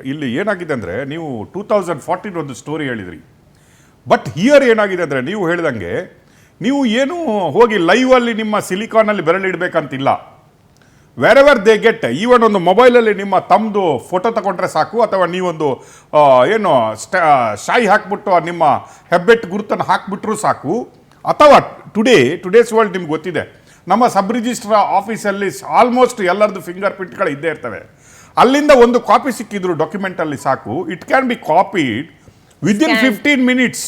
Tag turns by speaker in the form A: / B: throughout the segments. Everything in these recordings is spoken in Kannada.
A: ಇಲ್ಲಿ ಏನಾಗಿದೆ ಅಂದರೆ ನೀವು 2014 ಒಂದು ಸ್ಟೋರಿ ಹೇಳಿದ್ರಿ. ಬಟ್ ಹಿಯರ್ ಏನಾಗಿದೆ ಅಂದರೆ ನೀವು ಹೇಳಿದಂಗೆ ನೀವು ಏನು ಹೋಗಿ ಲೈವಲ್ಲಿ ನಿಮ್ಮ ಸಿಲಿಕಾನಲ್ಲಿ ಬೆರಳಿಡಬೇಕಂತಿಲ್ಲ. Wherever they get, even ಒಂದು ಮೊಬೈಲಲ್ಲಿ ನಿಮ್ಮ ತಮ್ಮದು ಫೋಟೋ ತಗೊಂಡ್ರೆ ಸಾಕು, ಅಥವಾ ನೀವೊಂದು ಏನು ಶಾಯಿ ಹಾಕ್ಬಿಟ್ಟು ನಿಮ್ಮ ಹೆಬ್ಬೆಟ್ಟು ಗುರುತನ್ನು ಹಾಕ್ಬಿಟ್ರೂ ಸಾಕು. ಅಥವಾ ಟುಡೇಸ್ ವರ್ಲ್ಡ್ ನಿಮ್ಗೆ ಗೊತ್ತಿದೆ, ನಮ್ಮ ಸಬ್ ರಿಜಿಸ್ಟ್ರಾರ್ ಆಫೀಸಲ್ಲಿ ಆಲ್ಮೋಸ್ಟ್ ಎಲ್ಲರದ್ದು ಫಿಂಗರ್ ಪ್ರಿಂಟ್ಗಳು ಇದ್ದೇ ಇರ್ತವೆ. ಅಲ್ಲಿಂದ ಒಂದು ಕಾಪಿ ಸಿಕ್ಕಿದ್ರು ಡಾಕ್ಯುಮೆಂಟಲ್ಲಿ ಸಾಕು, it can be copied within 15 minutes,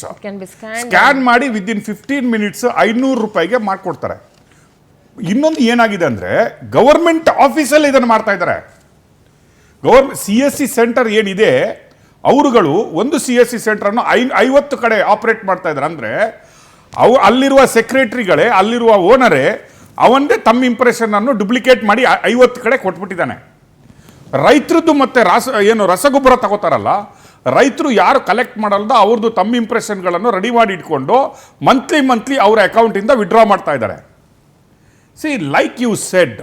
A: scan ಮಾಡಿ ವಿದಿನ್ 15 ಮಿನಿಟ್ಸ್ 500 ರೂಪಾಯಿಗೆ ಮಾಡಿಕೊಡ್ತಾರೆ. ಇನ್ನೊಂದು ಏನಾಗಿದೆ ಅಂದರೆ ಗವರ್ಮೆಂಟ್ ಆಫೀಸಲ್ಲಿ ಇದನ್ನು ಮಾಡ್ತಾ ಇದ್ದಾರೆ. CSC ಸೆಂಟರ್ ಏನಿದೆ ಅವರುಗಳು ಒಂದು CSC ಸೆಂಟರನ್ನು 50 ಕಡೆ ಆಪರೇಟ್ ಮಾಡ್ತಾ ಇದ್ದಾರೆ. ಅಂದರೆ ಅಲ್ಲಿರುವ ಸೆಕ್ರೆಟರಿಗಳೇ, ಅಲ್ಲಿರುವ ಓನರೇ ಅವನ್ನೇ ತಮ್ಮ ಇಂಪ್ರೆಷನನ್ನು ಡುಪ್ಲಿಕೇಟ್ ಮಾಡಿ 50 ಕಡೆ ಕೊಟ್ಬಿಟ್ಟಿದ್ದಾನೆ. ರೈತರದ್ದು ಮತ್ತು ರಸಗೊಬ್ಬರ ತಗೋತಾರಲ್ಲ, ರೈತರು ಯಾರು ಕಲೆಕ್ಟ್ ಮಾಡಲ್ದ ಅವ್ರದ್ದು ತಮ್ಮ ಇಂಪ್ರೆಷನ್ಗಳನ್ನು ರೆಡಿ ಮಾಡಿ ಇಟ್ಕೊಂಡು ಮಂತ್ಲಿ ಅವರ ಅಕೌಂಟಿಂದ ವಿಡ್ರಾ ಮಾಡ್ತಾ ಇದ್ದಾರೆ. ಸಿ, ಲೈಕ್ ಯು ಸೆಡ್,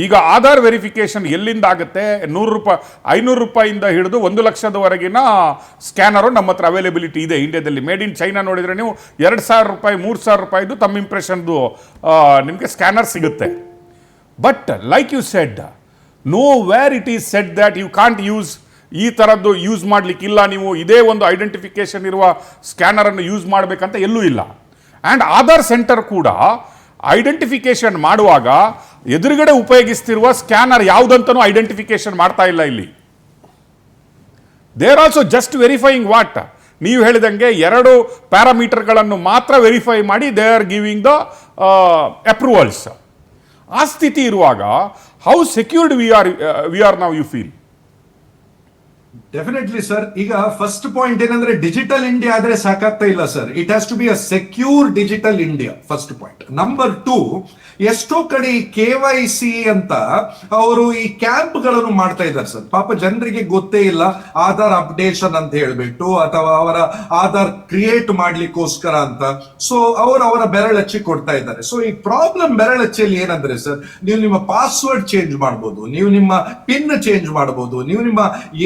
A: ಈಗ ಆಧಾರ್ ವೆರಿಫಿಕೇಷನ್ ಎಲ್ಲಿಂದ ಆಗುತ್ತೆ? 100 ರೂಪಾಯಿ, 500 ರೂಪಾಯಿಂದ ಹಿಡಿದು 1 ಲಕ್ಷದವರೆಗಿನ ಸ್ಕ್ಯಾನರು ನಮ್ಮ ಹತ್ರ ಅವೈಲೇಬಿಲಿಟಿ ಇದೆ ಇಂಡಿಯಾದಲ್ಲಿ. ಮೇಡ್ ಇನ್ ಚೈನಾ ನೋಡಿದರೆ ನೀವು 2,000 ರೂಪಾಯಿ 3,000 ರೂಪಾಯಿದು ತಮ್ಮ ಇಂಪ್ರೆಷನ್ದು ನಿಮಗೆ ಸ್ಕ್ಯಾನರ್ ಸಿಗುತ್ತೆ. But like you said, nowhere it is said that you can't use, ಈ ಥರದ್ದು ಯೂಸ್ ಮಾಡಲಿಕ್ಕಿಲ್ಲ, ನೀವು ಇದೇ ಒಂದು ಐಡೆಂಟಿಫಿಕೇಷನ್ ಇರುವ ಸ್ಕ್ಯಾನರನ್ನು ಯೂಸ್ ಮಾಡಬೇಕಂತ ಎಲ್ಲೂ ಇಲ್ಲ. ಆ್ಯಂಡ್ ಆಧಾರ್ ಸೆಂಟರ್ ಕೂಡ ಐಡೆಂಟಿಫಿಕೇಷನ್ ಮಾಡುವಾಗ ಎದುರುಗಡೆ ಉಪಯೋಗಿಸ್ತಿರುವ ಸ್ಕ್ಯಾನರ್ ಯಾವುದಂತನೂ ಐಡೆಂಟಿಫಿಕೇಷನ್ ಮಾಡ್ತಾ ಇಲ್ಲ ಇಲ್ಲಿ. They are also just verifying what, ನೀವು ಹೇಳಿದಂಗೆ 2 ಪ್ಯಾರಾಮೀಟರ್ಗಳನ್ನು ಮಾತ್ರ ವೆರಿಫೈ ಮಾಡಿ they are giving the approvals. ಆ ಸ್ಥಿತಿ ಇರುವಾಗ how secured we are now you feel?
B: Definitely sir. ಈಗ ಫಸ್ಟ್ ಪಾಯಿಂಟ್ ಏನಂದ್ರೆ ಡಿಜಿಟಲ್ ಇಂಡಿಯಾ ಆದ್ರೆ ಸಾಕಾಗ್ತಾ ಇಲ್ಲ ಸರ್. It has to be a secure digital India, first point. Number 2, ಎಷ್ಟೋ ಕಡೆ KYC ಅಂತ ಅವರು ಈ ಕ್ಯಾಂಪ್ ಗಳನ್ನು ಮಾಡ್ತಾ ಇದ್ದಾರೆ ಸರ್. ಪಾಪ ಜನರಿಗೆ ಗೊತ್ತೇ ಇಲ್ಲ ಆಧಾರ್ ಅಪ್ಡೇಷನ್ ಅಂತ ಹೇಳ್ಬಿಟ್ಟು, ಅಥವಾ ಅವರ ಆಧಾರ್ ಕ್ರಿಯೇಟ್ ಮಾಡ್ಲಿಕ್ಕೋಸ್ಕರ ಅಂತ. ಸೊ ಅವರ ಬೆರಳಚ್ಚಿ ಕೊಡ್ತಾ ಇದ್ದಾರೆ. ಸೊ ಈ ಪ್ರಾಬ್ಲಮ್ ಬೆರಳಚ್ಚಿಯಲ್ಲಿ ಏನಂದ್ರೆ ಸರ್, ನೀವು ನಿಮ್ಮ ಪಾಸ್ವರ್ಡ್ ಚೇಂಜ್ ಮಾಡಬಹುದು, ನೀವು ನಿಮ್ಮ ಪಿನ್ ಚೇಂಜ್ ಮಾಡಬಹುದು, ನೀವು ನಿಮ್ಮ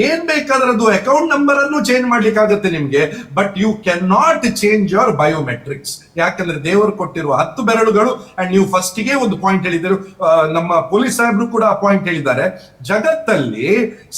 B: ಏನ್ ಬೇಕಾದ್ರದ್ದು ಅಕೌಂಟ್ ನಂಬರ್ ಅನ್ನು ಚೇಂಜ್ ಮಾಡ್ಲಿಕ್ಕೆ ಆಗುತ್ತೆ ನಿಮ್ಗೆ. But you can not change your biometrics. ಯಾಕಂದ್ರೆ ದೇವರು ಕೊಟ್ಟಿರುವ 10 ಬೆರಳುಗಳು. ಅಂಡ್ ನೀವು ಫಸ್ಟ್ ಗೆ ಒಂದು ಪಾಯಿಂಟ್ ಹೇಳಿದರು, ನಮ್ಮ ಪೊಲೀಸ್ ಸಾಹೇಬ್ರು ಕೂಡ ಪಾಯಿಂಟ್ ಹೇಳಿದ್ದಾರೆ, ಜಗತ್ತಲ್ಲಿ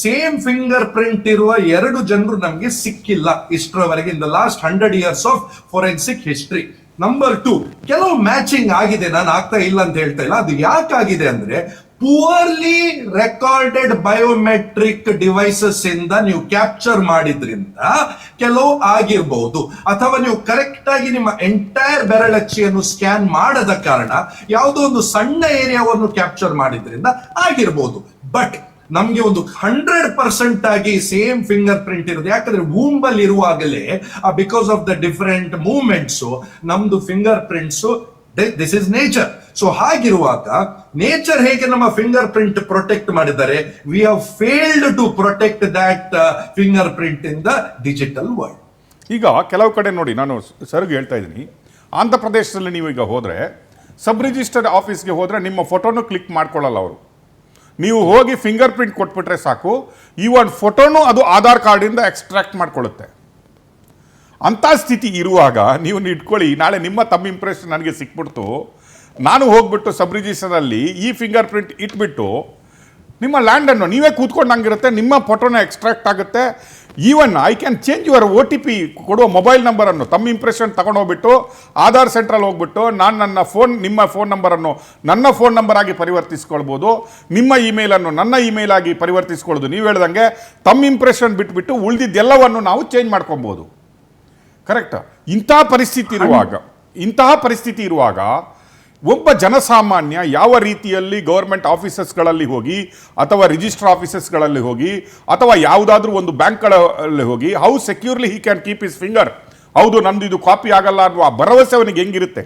B: ಸೇಮ್ ಫಿಂಗರ್ ಪ್ರಿಂಟ್ ಇರುವ 2 ಜನರು ನಮ್ಗೆ ಸಿಕ್ಕಿಲ್ಲ ಇಷ್ಟರವರೆಗೆ, in the last 100 years of forensic history. Number 2, ಕೆಲವು ಮ್ಯಾಚಿಂಗ್ ಆಗಿದೆ, ನಾನು ಆಗ್ತಾ ಇಲ್ಲ ಅಂತ ಹೇಳ್ತಾ ಇಲ್ಲ. ಅದು ಯಾಕಾಗಿದೆ ಅಂದ್ರೆ ಪುವರ್ಲಿ ರೆಕಾರ್ಡೆಡ್ ಬಯೋಮೆಟ್ರಿಕ್ ಡಿವೈಸಸ್ ಇಂದ ನೀವು ಕ್ಯಾಪ್ಚರ್ ಮಾಡಿದ್ರಿಂದ ಕೆಲವು ಆಗಿರಬಹುದು, ಅಥವಾ ನೀವು ಕರೆಕ್ಟ್ ಆಗಿ ನಿಮ್ಮ ಎಂಟೈರ್ ಬೆರಳಚ್ಚಿಯನ್ನು ಸ್ಕ್ಯಾನ್ ಮಾಡದ ಕಾರಣ ಯಾವುದೋ ಒಂದು ಸಣ್ಣ ಏರಿಯಾವನ್ನು ಕ್ಯಾಪ್ಚರ್ ಮಾಡಿದ್ರಿಂದ ಆಗಿರಬಹುದು. ಬಟ್ ನಮ್ಗೆ ಒಂದು 100% ಆಗಿ ಸೇಮ್ ಫಿಂಗರ್ ಪ್ರಿಂಟ್ ಇರೋದು. ಯಾಕಂದ್ರೆ ವೂಂಬಲ್ ಇರುವಾಗಲೇ because of the different movements ನಮ್ದು finger prints, this is nature. So ಹಾಗಿರುವಾಗ ನೇಚರ್ ಹೇಗೆ ನಮ್ಮ ಫಿಂಗರ್ ಪ್ರಿಂಟ್ ಪ್ರೊಟೆಕ್ಟ್ ಮಾಡಿದ್ದಾರೆ, we have failed to protect that finger print in the digital world.
A: ಈಗ ಕೆಲವು ಕಡೆ ನೋಡಿ, ನಾನು ಸರ್ಗೆ ಹೇಳ್ತಾ ಇದ್ದೀನಿ, ಆಂಧ್ರ ಪ್ರದೇಶದಲ್ಲಿ ನೀವು ಈಗ ಹೋದರೆ, ಸಬ್ ರಿಜಿಸ್ಟರ್ ಆಫೀಸ್ಗೆ ಹೋದರೆ ನಿಮ್ಮ ಫೋಟೋನು ಕ್ಲಿಕ್ ಮಾಡ್ಕೊಳ್ಳಲ್ಲ ಅವರು. ನೀವು ಹೋಗಿ ಫಿಂಗರ್ ಪ್ರಿಂಟ್ ಕೊಟ್ಬಿಟ್ರೆ ಸಾಕು, ಈ ಒಂದು ಫೋಟೋನು ಅದು ಆಧಾರ್ ಕಾರ್ಡಿಂದ ಎಕ್ಸ್ಟ್ರಾಕ್ಟ್ ಮಾಡ್ಕೊಳ್ಳುತ್ತೆ. ಅಂಥ ಸ್ಥಿತಿ ಇರುವಾಗ ನೀವು ಇಟ್ಕೊಳ್ಳಿ, ನಾಳೆ ನಿಮ್ಮ ತಮ್ಮ ಇಂಪ್ರೆಷನ್ ನನಗೆ ಸಿಕ್ಬಿಡ್ತು, ನಾನು ಹೋಗ್ಬಿಟ್ಟು ಸಬ್ ರಿಜಿಸ್ಟರಲ್ಲಿ ಈ ಫಿಂಗರ್ ಪ್ರಿಂಟ್ ಇಟ್ಬಿಟ್ಟು ನಿಮ್ಮ ಲ್ಯಾಂಡನ್ನು ನೀವೇ ಕೂತ್ಕೊಂಡಂಗಿರುತ್ತೆ, ನಿಮ್ಮ ಫೋಟೋನ ಎಕ್ಸ್ಟ್ರಾಕ್ಟ್ ಆಗುತ್ತೆ. Even I can change your OTP ಕೊಡುವ ಮೊಬೈಲ್ ನಂಬರನ್ನು, ತಮ್ಮ ಇಂಪ್ರೆಷನ್ ತಗೊಂಡೋಗ್ಬಿಟ್ಟು ಆಧಾರ್ ಸೆಂಟ್ರಲ್ಲಿ ಹೋಗ್ಬಿಟ್ಟು ನಾನು ನಿಮ್ಮ ಫೋನ್ ನಂಬರನ್ನು ನನ್ನ ಫೋನ್ ನಂಬರ್ ಆಗಿ ಪರಿವರ್ತಿಸ್ಕೊಳ್ಬೋದು, ನಿಮ್ಮ ಇಮೇಲನ್ನು ನನ್ನ ಇಮೇಲ್ ಆಗಿ ಪರಿವರ್ತಿಸ್ಕೊಳ್ಳೋದು. ನೀವು ಹೇಳ್ದಂಗೆ ತಮ್ಮ ಇಂಪ್ರೆಷನ್ ಬಿಟ್ಬಿಟ್ಟು ಉಳಿದಿದ್ದೆಲ್ಲವನ್ನು ನಾವು ಚೇಂಜ್ ಮಾಡ್ಕೊಬೋದು. ಕರೆಕ್ಟ್. ಇಂತಹ ಪರಿಸ್ಥಿತಿ ಇರುವಾಗ ಒಬ್ಬ ಜನಸಾಮಾನ್ಯ ಯಾವ ರೀತಿಯಲ್ಲಿ ಗೌರ್ಮೆಂಟ್ ಆಫೀಸಸ್ಗಳಲ್ಲಿ ಹೋಗಿ, ಅಥವಾ ರಿಜಿಸ್ಟರ್ ಆಫೀಸಸ್ಗಳಲ್ಲಿ ಹೋಗಿ, ಅಥವಾ ಯಾವುದಾದ್ರೂ ಒಂದು ಬ್ಯಾಂಕ್ಗಳಲ್ಲಿ ಹೋಗಿ, how securely he can keep his finger, ಹೌದು ನಂದು ಇದು ಕಾಪಿ ಆಗಲ್ಲ ಅನ್ನುವ ಭರವಸೆ ಅವನಿಗೆ ಹೆಂಗಿರುತ್ತೆ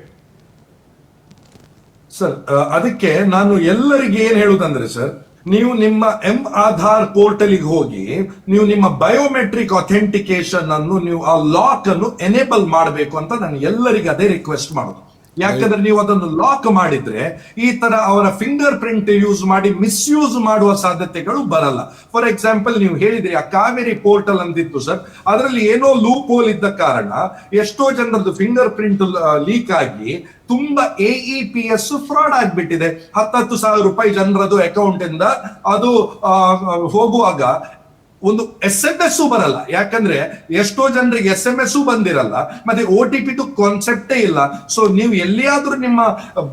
B: ಸರ್? ಅದಕ್ಕೆ ನಾನು ಎಲ್ಲರಿಗೆ ಏನ್ ಹೇಳುದಂದ್ರೆ ಸರ್, ನೀವು ನಿಮ್ಮ ಆಧಾರ್ ಪೋರ್ಟಲ್ಗೆ ಹೋಗಿ ನೀವು ನಿಮ್ಮ ಬಯೋಮೆಟ್ರಿಕ್ ಅಥೆಂಟಿಕೇಶನ್ ಅನ್ನು, ನೀವು ಆ ಲಾಕ್ ಅನ್ನು ಎನೇಬಲ್ ಮಾಡಬೇಕು ಅಂತ ನಾನು ಎಲ್ಲರಿಗೆ ಅದೇ ರಿಕ್ವೆಸ್ಟ್ ಮಾಡೋದು. ಯಾಕಂದ್ರೆ ನೀವು ಅದನ್ನು ಲಾಕ್ ಮಾಡಿದ್ರೆ ಈ ತರ ಅವರ ಫಿಂಗರ್ ಪ್ರಿಂಟ್ ಯೂಸ್ ಮಾಡಿ ಮಿಸ್ಯೂಸ್ ಮಾಡುವ ಸಾಧ್ಯತೆಗಳು ಬರಲ್ಲ. ಫಾರ್ ಎಕ್ಸಾಂಪಲ್, ನೀವು ಹೇಳಿದ್ರಿ ಆ ಕಾವೇರಿ ಪೋರ್ಟಲ್ ಅಂದಿತ್ತು ಸರ್, ಅದರಲ್ಲಿ ಏನೋ ಲೂಪ್ ಹೋಲ್ ಇದ್ದ ಕಾರಣ ಎಷ್ಟೋ ಜನರದ್ದು ಫಿಂಗರ್ ಪ್ರಿಂಟ್ ಲೀಕ್ ಆಗಿ ತುಂಬಾ AEPS ಫ್ರಾಡ್ ಆಗ್ಬಿಟ್ಟಿದೆ. 10,000 ರೂಪಾಯಿ ಜನರದು ಅಕೌಂಟ್ ಇಂದ ಅದು ಹೋಗುವಾಗ ಒಂದು SMS ಬರಲ್ಲ. ಯಾಕಂದ್ರೆ ಎಷ್ಟೋ ಜನರಿಗೆ SMS ಬಂದಿರಲ್ಲ, ಮತ್ತೆ OTP ಕಾನ್ಸೆಪ್ಟೇ ಇಲ್ಲ. ಸೊ ನೀವು ಎಲ್ಲಿಯಾದ್ರೂ ನಿಮ್ಮ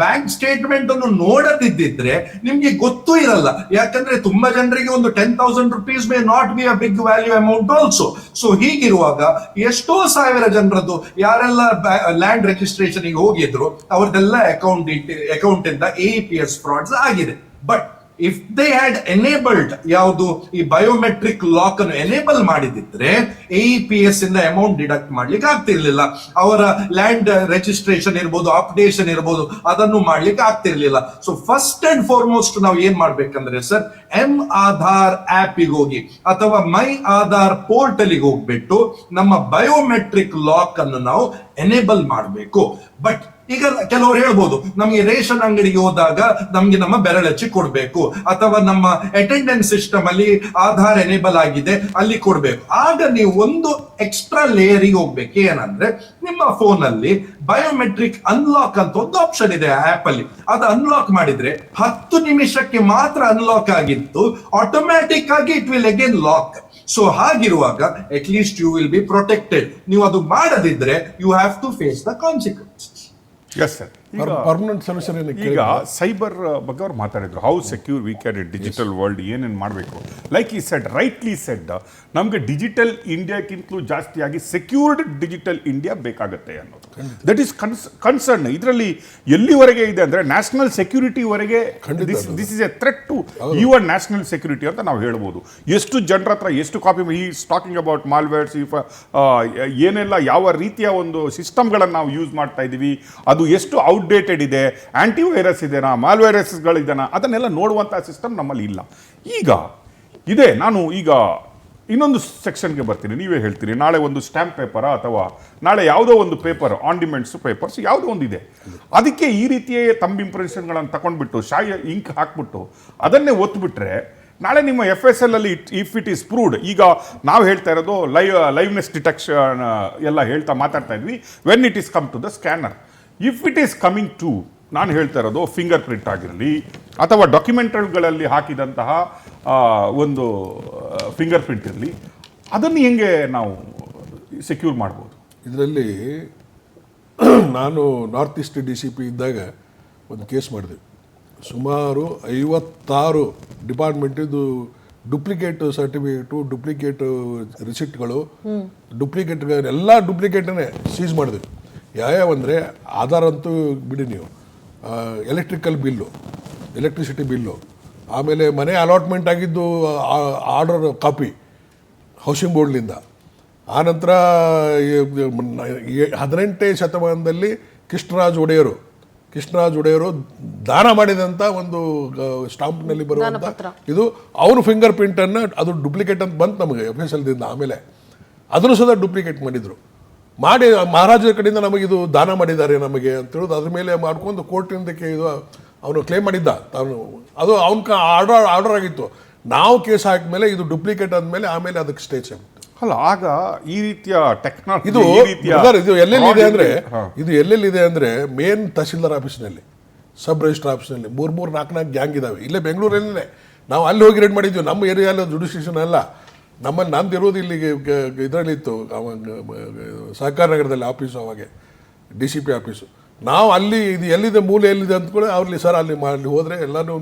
B: ಬ್ಯಾಂಕ್ ಸ್ಟೇಟ್ಮೆಂಟ್ ಅನ್ನು ನೋಡದಿದ್ದಿದ್ರೆ ನಿಮ್ಗೆ ಗೊತ್ತೂ ಇರಲ್ಲ. ಯಾಕಂದ್ರೆ ತುಂಬಾ ಜನರಿಗೆ ಒಂದು 10,000 rupees may not be a big value amount also. So ಹೀಗಿರುವಾಗ ಎಷ್ಟೋ ಸಾವಿರ ಜನರದ್ದು ಯಾರೆಲ್ಲ ಲ್ಯಾಂಡ್ ರಿಜಿಸ್ಟ್ರೇಷನ್ ಹೋಗಿದ್ರು ಅವ್ರದ್ದೆಲ್ಲ ಅಕೌಂಟ್ ಇಂದ AEPS ಫ್ರಾಡ್ಸ್ ಆಗಿದೆ. But if they had enabled ಯಾವುದು ಈ ಬಯೋಮೆಟ್ರಿಕ್ ಲಾಕ್ ಅನ್ನು ಎನೇಬಲ್ ಮಾಡಿದಿದ್ರೆ AEPS ಇಂದ ಅಮೌಂಟ್ ಡಿಡಕ್ಟ್ ಮಾಡ್ಲಿಕ್ಕೆ ಆಗ್ತಿರ್ಲಿಲ್ಲ. ಅವರ ಲ್ಯಾಂಡ್ ರಿಜಿಸ್ಟ್ರೇಷನ್ ಇರ್ಬೋದು, ಅಪ್ಡೇಷನ್ ಇರ್ಬೋದು, ಅದನ್ನು ಮಾಡ್ಲಿಕ್ಕೆ ಆಗ್ತಿರ್ಲಿಲ್ಲ. ಸೊ ಫಸ್ಟ್ ಅಂಡ್ ಫಾರ್ಮೋಸ್ಟ್ ನಾವು ಏನ್ ಮಾಡ್ಬೇಕಂದ್ರೆ ಸರ್, M-Aadhaar ಆಪ್ ಹೋಗಿ ಅಥವಾ ಮೈ ಆಧಾರ್ ಪೋರ್ಟಲ್ ಹೋಗ್ಬಿಟ್ಟು ನಮ್ಮ ಬಯೋಮೆಟ್ರಿಕ್ ಲಾಕ್ ಅನ್ನು ನಾವು ಎನೇಬಲ್ ಮಾಡಬೇಕು. ಬಟ್ ಈಗ ಕೆಲವರು ಹೇಳ್ಬೋದು, ನಮ್ಗೆ ರೇಷನ್ ಅಂಗಡಿಗೆ ಹೋದಾಗ ನಮ್ಗೆ ನಮ್ಮ ಬೆರಳಚ್ಚಿ ಕೊಡ್ಬೇಕು, ಅಥವಾ ನಮ್ಮ ಅಟೆಂಡೆನ್ಸ್ ಸಿಸ್ಟಮ್ ಅಲ್ಲಿ ಆಧಾರ್ ಎನೇಬಲ್ ಆಗಿದೆ ಅಲ್ಲಿ ಕೊಡ್ಬೇಕು. ಆಗ ನೀವು ಒಂದು ಎಕ್ಸ್ಟ್ರಾ ಲೇಯರಿಗೆ ಹೋಗ್ಬೇಕು. ಏನಂದ್ರೆ ನಿಮ್ಮ ಫೋನ್ ಅಲ್ಲಿ ಬಯೋಮೆಟ್ರಿಕ್ ಅನ್ಲಾಕ್ ಅಂತ ಒಂದು ಆಪ್ಷನ್ ಇದೆ ಆಪ್ ಅಲ್ಲಿ. ಅದು ಅನ್ಲಾಕ್ ಮಾಡಿದ್ರೆ 10 ನಿಮಿಷಕ್ಕೆ ಮಾತ್ರ ಅನ್ಲಾಕ್ ಆಗಿತ್ತು, ಆಟೋಮ್ಯಾಟಿಕ್ ಆಗಿ it will again lock. So ಹಾಗಿರುವಾಗ at least you will be protected. ನೀವು ಅದು ಮಾಡದಿದ್ರೆ you have to face the consequences.
A: Yes sir.
C: Permanent solution
A: ಈಗ ಸೈಬರ್ ಬಗ್ಗೆ ಅವ್ರು ಮಾತಾಡಿದ್ರು, how secure we can in digital world, ಏನೇನು ಮಾಡಬೇಕು. Like he said, rightly said, ನಮಗೆ ಡಿಜಿಟಲ್ ಇಂಡಿಯಾಕ್ಕಿಂತಲೂ ಜಾಸ್ತಿಯಾಗಿ ಸೆಕ್ಯೂರ್ಡ್ ಡಿಜಿಟಲ್ ಇಂಡಿಯಾ ಬೇಕಾಗುತ್ತೆ ಅನ್ನೋದು. That is concern. ಇದರಲ್ಲಿ ಎಲ್ಲಿವರೆಗೆ ಇದೆ ಅಂದರೆ ನ್ಯಾಷನಲ್ ಸೆಕ್ಯೂರಿಟಿವರೆಗೆ this is a threat to your national security ಅಂತ ನಾವು ಹೇಳ್ಬೋದು. ಎಷ್ಟು ಜನರ ಹತ್ರ ಎಷ್ಟು ಕಾಪಿ, ಈ ಟಾಕಿಂಗ್ ಅಬೌಟ್ ಮಾಲ್ವೇರ್ಸ್, ಏನೆಲ್ಲ ಯಾವ ರೀತಿಯ ಒಂದು ಸಿಸ್ಟಮ್ಗಳನ್ನು ನಾವು ಯೂಸ್ ಮಾಡ್ತಾ ಇದ್ದೀವಿ, ಅದು ಎಷ್ಟು ಔಟ್ಡೇಟೆಡ್ ಇದೆ, ಆಂಟಿ ವೈರಸ್ ಇದೆನಾ, ಮಾಲ್ವೈರಸ್ಗಳಿದೆನಾ, ಅದನ್ನೆಲ್ಲ ನೋಡುವಂಥ ಸಿಸ್ಟಮ್ ನಮ್ಮಲ್ಲಿ ಇಲ್ಲ. ಈಗ ಇದೆ. ನಾನು ಈಗ ಇನ್ನೊಂದು ಸೆಕ್ಷನ್ಗೆ ಬರ್ತೀನಿ, ನೀವೇ ಹೇಳ್ತೀರಿ. ನಾಳೆ ಒಂದು ಸ್ಟ್ಯಾಂಪ್ ಪೇಪರ ಅಥವಾ ನಾಳೆ ಯಾವುದೋ ಒಂದು ಪೇಪರ್, ಆನ್ ಡಿಮೆಂಡ್ಸ್ ಪೇಪರ್ಸ್ ಯಾವುದೋ ಒಂದು ಇದೆ, ಅದಕ್ಕೆ ಈ ರೀತಿಯ ತಂಬ್ ಇಂಪ್ರೆಷನ್ಗಳನ್ನು ತಗೊಂಡ್ಬಿಟ್ಟು ಶಾಯಿ ಇಂಕ್ ಹಾಕ್ಬಿಟ್ಟು ಅದನ್ನೇ ಒತ್ತುಬಿಟ್ರೆ ನಾಳೆ ನಿಮ್ಮ FSL ಅಲ್ಲಿ ಇಫ್ ಇಟ್ ಈಸ್ ಪ್ರೂವ್ಡ್, ಈಗ ನಾವು ಹೇಳ್ತಾ ಇರೋದು ಲೈವ್ನೆಸ್ ಡಿಟೆಕ್ಷನ್ ಎಲ್ಲ ಹೇಳ್ತಾ ಮಾತಾಡ್ತಾ ಇದ್ವಿ. When it is come to the scanner, if it is coming to, ನಾನು ಹೇಳ್ತಾ ಇರೋದು ಫಿಂಗರ್ ಪ್ರಿಂಟ್ ಆಗಿರಲಿ ಅಥವಾ ಡಾಕ್ಯುಮೆಂಟ್ಗಳಲ್ಲಿ ಹಾಕಿದಂತಹ ಒಂದು ಫಿಂಗರ್ ಪ್ರಿಂಟ್ ಇರಲಿ, ಅದನ್ನು ಹೆಂಗೆ ನಾವು ಸೆಕ್ಯೂರ್ ಮಾಡ್ಬೋದು?
C: ಇದರಲ್ಲಿ ನಾನು ನಾರ್ತ್ ಈಸ್ಟ್ DCP ಇದ್ದಾಗ ಒಂದು ಕೇಸ್ ಮಾಡಿದೆ. ಸುಮಾರು 56 ಡಿಪಾರ್ಟ್ಮೆಂಟಿದ್ದು ಡುಪ್ಲಿಕೇಟ್ ಸರ್ಟಿಫಿಕೇಟು, ಡುಪ್ಲಿಕೇಟ್ ರಿಸಿಪ್ಟ್ಗಳು, ಡುಪ್ಲಿಕೇಟ್ ಎಲ್ಲ ಡುಪ್ಲಿಕೇಟನ್ನೇ ಸೀಸ್ ಮಾಡಿದ್ವಿ. ಯಾವ್ಯಾವಂದರೆ ಆಧಾರ್ ಅಂತೂ ಬಿಡಿ ನೀವು, ಎಲೆಕ್ಟ್ರಿಸಿಟಿ ಬಿಲ್ಲು, ಆಮೇಲೆ ಮನೆ ಅಲಾಟ್ಮೆಂಟ್ ಆಗಿದ್ದು ಆರ್ಡರ್ ಕಾಪಿ ಹೌಸಿಂಗ್ ಬೋರ್ಡ್ಲಿಂದ, ಆನಂತರ 18ನೇ ಶತಮಾನದಲ್ಲಿ ಕೃಷ್ಣರಾಜ ಒಡೆಯರು ದಾನ ಮಾಡಿದಂಥ ಒಂದು ಸ್ಟಾಂಪ್ನಲ್ಲಿ ಬರುವಂಥ ಇದು ಅವನು ಫಿಂಗರ್ ಪ್ರಿಂಟನ್ನು, ಅದು ಡುಪ್ಲಿಕೇಟ್ ಅಂತ ಬಂತು ನಮಗೆ FSLದಿಂದ. ಆಮೇಲೆ ಅದನ್ನು ಸಹ ಡುಪ್ಲಿಕೇಟ್ ಮಾಡಿ ಮಹಾರಾಜರ ಕಡೆಯಿಂದ ನಮಗಿದು ದಾನ ಮಾಡಿದ್ದಾರೆ ನಮಗೆ ಅಂತೇಳೋದು, ಅದ್ರ ಮೇಲೆ ಮಾಡ್ಕೊಂಡು ಕೋರ್ಟಿಂದಕ್ಕೆ ಇದು ಅವನು ಕ್ಲೇಮ್ ಮಾಡಿದ್ದ ತಾನು. ಅದು ಅವನ ಆರ್ಡರ್ ಆಗಿತ್ತು. ನಾವು ಕೇಸ್ ಹಾಕಿದ್ಮೇಲೆ ಇದು ಡುಪ್ಲಿಕೇಟ್ ಆದಮೇಲೆ ಆಮೇಲೆ ಅದಕ್ಕೆ ಸ್ಟೇಜ್ ಆಗಿತ್ತು.
A: ಅಲ್ಲ, ಆಗ ಈ ರೀತಿಯ ಟೆಕ್ನಾಲಜಿ
C: ಇದು ಎಲ್ಲೆಲ್ಲಿದೆ ಅಂದರೆ ಮೇನ್ ತಹಶೀಲ್ದಾರ್ ಆಫೀಸ್ನಲ್ಲಿ, ಸಬ್ ರಿಜಿಸ್ಟರ್ ಆಫೀಸ್ನಲ್ಲಿ 3-4 ಗ್ಯಾಂಗ್ ಇದಾವೆ. ಇಲ್ಲೇ ಬೆಂಗಳೂರಲ್ಲೇ ನಾವು ಅಲ್ಲಿ ಹೋಗಿ ರೇಡ್ ಮಾಡಿದ್ವಿ. ನಮ್ಮ ಏರಿಯಲ್ಲಿ ಜುಡಿಷಿಯೇಷನ್ ಅಲ್ಲ, ನಮ್ಮಲ್ಲಿ ನಂದು ಇರೋದು ಇಲ್ಲಿಗೆ ಇದರಲ್ಲಿತ್ತು, ಸಹಕಾರ ನಗರದಲ್ಲಿ ಆಫೀಸು, ಅವಾಗೆ DCP ಆಫೀಸು. ನಾವು ಅಲ್ಲಿ ಇದು ಎಲ್ಲಿದೆ, ಮೂಲೆ ಎಲ್ಲಿದೆ ಅಂದ್ಕೊಳ್ಳಿ, ಅವ್ರಲ್ಲಿ ಸರ್ ಅಲ್ಲಿ ಹೋದರೆ ಎಲ್ಲನೂ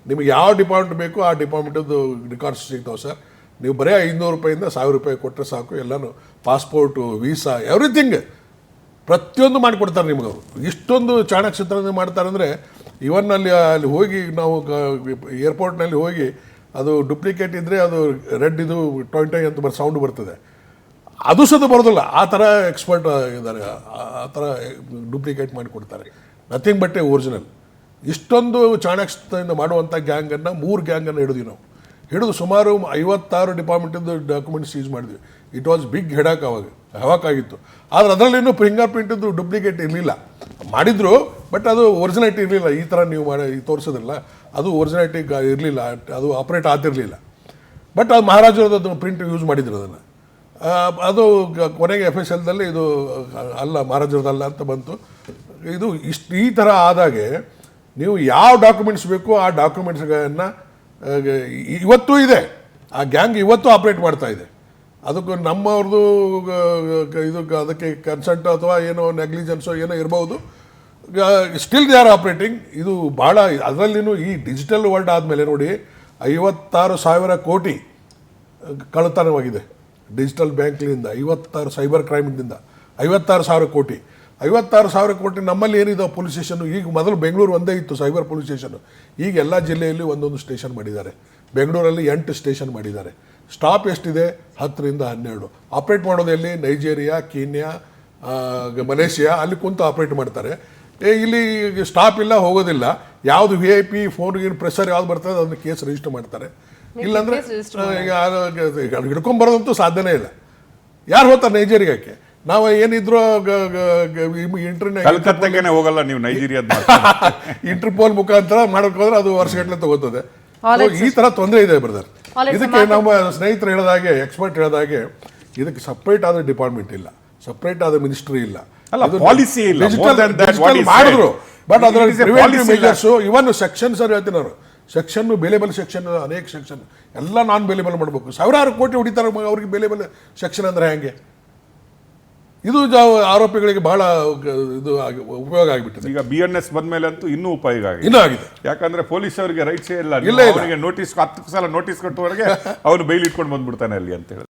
C: ನಿಮಗೆ ಯಾವ ಡಿಪಾರ್ಟ್ಮೆಂಟ್ ಬೇಕು ಆ ಡಿಪಾರ್ಟ್ಮೆಂಟದ್ದು ರೆಕಾರ್ಡ್ಸ್ ಸಿಗ್ತಾವೆ ಸರ್. ನೀವು ಬರೀ 500 ರೂಪಾಯಿಂದ 1000 ರೂಪಾಯಿ ಕೊಟ್ಟರೆ ಸಾಕು, ಎಲ್ಲನೂ ಪಾಸ್ಪೋರ್ಟು, ವೀಸಾ, ಎವ್ರಿಥಿಂಗ್ ಪ್ರತಿಯೊಂದು ಮಾಡಿಕೊಡ್ತಾರೆ ನಿಮ್ಗೆ ಅವರು. ಇಷ್ಟೊಂದು ಚಾಣಕ್ಷತನ ಮಾಡ್ತಾರೆ ಅಂದರೆ, ಇವನ್ ಅಲ್ಲಿ ಹೋಗಿ ನಾವು ಏರ್ಪೋರ್ಟ್ನಲ್ಲಿ ಹೋಗಿ ಅದು ಡುಪ್ಲಿಕೇಟ್ ಇದ್ದರೆ ಅದು ರೆಡ್ ಇದು ಟೊಯ್ ಅಂತ ಸೌಂಡ್ ಬರ್ತದೆ, ಅದು ಸಹ ಬರೋದಿಲ್ಲ. ಆ ಥರ ಎಕ್ಸ್ಪರ್ಟ್ ಇದ್ದಾರೆ, ಆ ಥರ ಡುಪ್ಲಿಕೇಟ್ ಮಾಡಿಕೊಡ್ತಾರೆ. Nothing but A original. ಇಷ್ಟೊಂದು ಚಾಣಕ್ಷತೆಯಿಂದ ಮಾಡುವಂಥ ಗ್ಯಾಂಗನ್ನು 3 ಗ್ಯಾಂಗನ್ನು ಹಿಡಿದ್ವಿ ನಾವು. ಹಿಡಿದು ಸುಮಾರು 56 ಡಿಪಾರ್ಟ್ಮೆಂಟಿಂದು ಡಾಕ್ಯುಮೆಂಟ್ಸ್ ಸೀಸ್ ಮಾಡಿದ್ವಿ. ಇಟ್ ವಾಸ್ ಬಿಗ್ ಹೆಡಾಕ್ ಅವಾಗ ಹವಾಕಾಗಿತ್ತು. ಆದರೆ ಅದರಲ್ಲೇನು ಫಿಂಗರ್ ಪ್ರಿಂಟಿದ್ದು ಡೂಪ್ಲಿಕೇಟ್ ಇರಲಿಲ್ಲ. ಮಾಡಿದ್ರು, ಬಟ್ ಅದು ಒರಿಜಿನಾಲಿಟಿ ಇರಲಿಲ್ಲ. ಈ ಥರ ನೀವು ತೋರಿಸೋದಿಲ್ಲ, ಅದು ಒರಿಜಿನಾಲಿಟಿ ಇರಲಿಲ್ಲ, ಅದು ಆಪ್ರೇಟ್ ಆಗ್ತಿರಲಿಲ್ಲ. ಬಟ್ ಅದು ಮಹಾರಾಜರದ್ದು ಪ್ರಿಂಟ್ ಯೂಸ್ ಮಾಡಿದ್ರು ಅದನ್ನು. ಅದು ಕೊನೆಗೆ FSLದಲ್ಲಿ ಇದು ಅಲ್ಲ, ಮಹಾರಾಜರದಲ್ಲ ಅಂತ ಬಂತು. ಇದು ಈ ಥರ ಆದಾಗೆ ನೀವು ಯಾವ ಡಾಕ್ಯುಮೆಂಟ್ಸ್ ಬೇಕು ಆ ಡಾಕ್ಯುಮೆಂಟ್ಸ್ಗಳನ್ನು ಇವತ್ತೂ ಇದೆ. ಆ ಗ್ಯಾಂಗ್ ಇವತ್ತು ಆಪ್ರೇಟ್ ಮಾಡ್ತಾ ಇದೆ. ಅದಕ್ಕೂ ನಮ್ಮವ್ರದ್ದು ಇದು ಅದಕ್ಕೆ ಕನ್ಸಂಟ್ ಅಥವಾ ಏನೋ ನೆಗ್ಲಿಜೆನ್ಸೋ ಏನೋ ಇರ್ಬೋದು. Still they are operating. ಇದು ಭಾಳ, ಅದರಲ್ಲಿನೂ ಈ ಡಿಜಿಟಲ್ ವರ್ಲ್ಡ್ ಆದಮೇಲೆ ನೋಡಿ 56,000 ಕೋಟಿ ಕಳ್ಳತನವಾಗಿದೆ ಡಿಜಿಟಲ್ ಬ್ಯಾಂಕ್ಲಿಂದ. 56 ಸೈಬರ್ ಕ್ರೈಮ್ನಿಂದ 56,000 ಕೋಟಿ. 56,000 ಕೋಟಿ. ನಮ್ಮಲ್ಲಿ ಏನಿದೆ ಪೊಲೀಸ್ ಸ್ಟೇಷನ್, ಈಗ ಮೊದಲು ಬೆಂಗಳೂರು ಒಂದೇ ಇತ್ತು ಸೈಬರ್ ಪೊಲೀಸ್ ಸ್ಟೇಷನ್. ಈಗ ಎಲ್ಲ ಜಿಲ್ಲೆಯಲ್ಲಿ ಒಂದೊಂದು ಸ್ಟೇಷನ್ ಮಾಡಿದ್ದಾರೆ. ಬೆಂಗಳೂರಲ್ಲಿ 8 ಸ್ಟೇಷನ್ ಮಾಡಿದ್ದಾರೆ. ಸ್ಟಾಪ್ ಎಷ್ಟಿದೆ? 10ರಿಂದ 12. ಆಪ್ರೇಟ್ ಮಾಡೋದು ಎಲ್ಲಿ? ನೈಜೀರಿಯಾ, ಕೀನ್ಯಾ, ಮಲೇಷಿಯಾ, ಅಲ್ಲಿ ಕುಂತು ಆಪ್ರೇಟ್ ಮಾಡ್ತಾರೆ. ಇಲ್ಲಿ ಸ್ಟಾಪ್ ಇಲ್ಲ, ಹೋಗೋದಿಲ್ಲ. ಯಾವುದು VIP ಫೋನ್ ಪ್ರೆಷರ್ ಯಾವ್ದು ಬರ್ತದೆ ಅದನ್ನ ಕೇಸ್ ರಿಜಿಸ್ಟರ್ ಮಾಡ್ತಾರೆ. ಇಲ್ಲಾಂದ್ರೆ ಹಿಡ್ಕೊಂಬರೋದಂತೂ ಸಾಧ್ಯನೇ ಇಲ್ಲ. ಯಾರು ಹೋಗ್ತಾರೆ ನೈಜೀರಿಯಾಕ್ಕೆ? ನಾವು ಏನಿದ್ರು
A: ಕಲ್ಕತ್ತಾಗೇನೆ ಹೋಗಲ್ಲ ನೀವು ನೈಜೀರಿಯಾದ
C: ಇಂಟರ್ಪೋಲ್ ಮುಖಾಂತರ ಮಾಡೋಕೆ ಹೋದ್ರೆ ಅದು ವರ್ಷಗಟ್ಟಲೆ ತಗೋತದೆ. ಈ ತರ ತೊಂದರೆ ಇದೆ ಬ್ರದರ್. ಇದಕ್ಕೆ ನಮ್ಮ ಸ್ನೇಹಿತರು ಹೇಳಿದಾಗೆ, ಎಕ್ಸ್ಪರ್ಟ್ ಹೇಳಿದಾಗೆ, ಇದಕ್ಕೆ ಸಪ್ರೇಟ್ ಆದ ಡಿಪಾರ್ಟ್ಮೆಂಟ್ ಇಲ್ಲ, ಸಪ್ರೇಟ್ ಆದ ಮಿನಿಸ್ಟ್ರಿ ಇಲ್ಲ,
A: ಪಾಲಿಸಿ ಇಲ್ಲ.
C: ಮಾಡಿದ್ರು, ಬಟ್ ಅದರ ಪ್ರಿವೆಂಟಿವ್ ಮೆಜರ್ಸ್, ಇವನ್ ಸೆಕ್ಷನ್ಸ್ ಹೇಳ್ತೀನಿ ನಾನು. ಸೆಕ್ಷನ್, ಬೇಲೇಬಲ್ ಸೆಕ್ಷನ್, ಅನೇಕ ಸೆಕ್ಷನ್ ಎಲ್ಲ ನಾನ್ ಬೇಲೇಬಲ್ ಮಾಡಬೇಕು. ಸಾವಿರಾರು ಕೋಟಿ ಹೊಡಿತಾರೆ ಅವ್ರಿಗೆ ಬೇಲೇಬಲ್ ಸೆಕ್ಷನ್ ಅಂದ್ರೆ ಹೆಂಗೆ? ಇದು ಆರೋಪಿಗಳಿಗೆ ಬಹಳ ಇದು ಉಪಯೋಗ ಆಗಿಬಿಟ್ಟಿದೆ.
A: ಈಗ BNS ಬಂದ್ಮೇಲೆ ಅಂತೂ ಇನ್ನೂ ಉಪಯೋಗ ಆಗಿದೆ.
C: ಇನ್ನೂ ಆಗಿದೆ.
A: ಯಾಕಂದ್ರೆ ಪೊಲೀಸ್ ಅವರಿಗೆ ರೈಟ್ಸೇ ಇಲ್ಲ.
C: ಇಲ್ಲ.
A: ಅವರಿಗೆ ನೋಟಿಸ್ 10 ಸಲ ನೋಟಿಸ್ ಕೊಟ್ಟವರೆಗೆ ಅವನು ಬೈಲ್ ಇಟ್ಕೊಂಡು ಬಂದ್ಬಿಡ್ತಾನೆ ಅಲ್ಲಿ ಅಂತ ಹೇಳಿ.